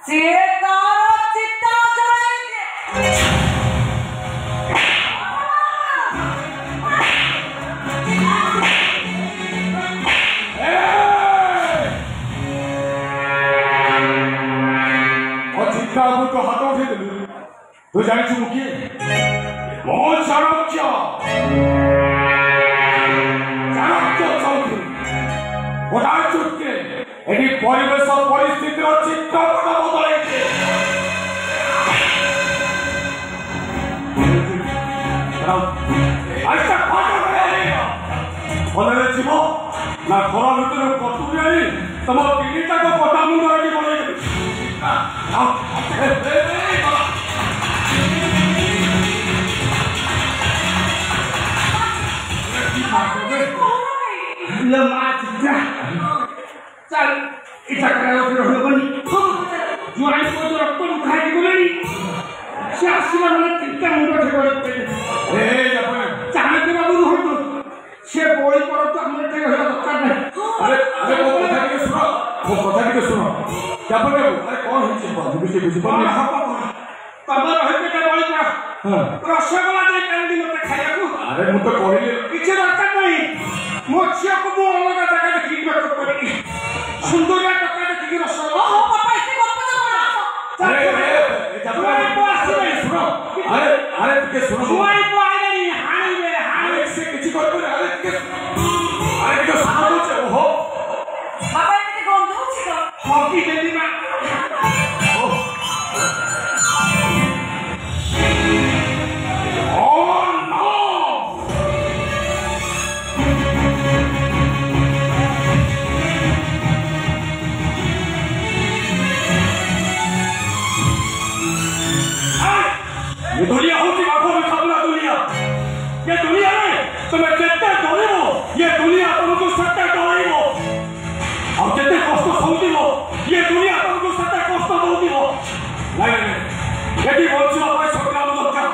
ସିଏ ତାର ଚିତା ଜଳାଇଦିଏ। चिता तो हाथ उठेदेलु तू जानिछु मु किए मो चाणक्य चौधरी गोटा चुटके एटी परिवेश परिस्थिति चित्रपट बदलैছে आइसा भलरे जीव ना घर भीतर कटुरी आई तुम तीनटा को कटा मुंड आगे बनेदेली चल इच्छा कराओ फिर हो बनी जो आई को जो रक्त मुखाई की बोलेनी से आसीमा वाले कितना मुंडा ठेकोड़े पे ए जापने चाहे के बाबू हो तो से बोई पर तो हमरे के होला दरकार नहीं अरे वो कथा के सुनो जापने अरे कौन है बाबू बुझे बुझे पानी तब रहे के बोई पर हां रसगोला दे कांडी मते खाया को अरे मु तो कहले किछ दरकार नहीं मो छिया को मो अलग जगह देखि करी सुंदरिया टका देखि रसगोला ओहो पापा इसे गप ना अरे जापने सुनो अरे के सुनो सुई को आइले हानी से किछि कर अरे के सुनो ओहो पापा एते गंध होछि तो हॉकी देली ना ये दुनिया होती आंखों में खबला दुनिया ये दुनिया में तुम्हें कितने डरेबो ये दुनिया तुमको सत्य डरेबो और कितने कष्ट सौदिबो ये दुनिया तुमको सत्य कष्ट दौदिबो नहीं यदि बोलछो भाई संग्राम दरकार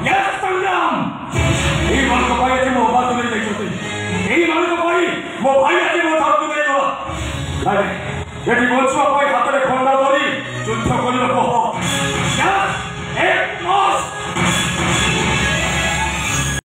ये संग्राम এই মান को भाई मो बात तुम नहीं देखते এই मान को भाई मो भाई आज मो था तुम नहीं नहीं यदि बोलछो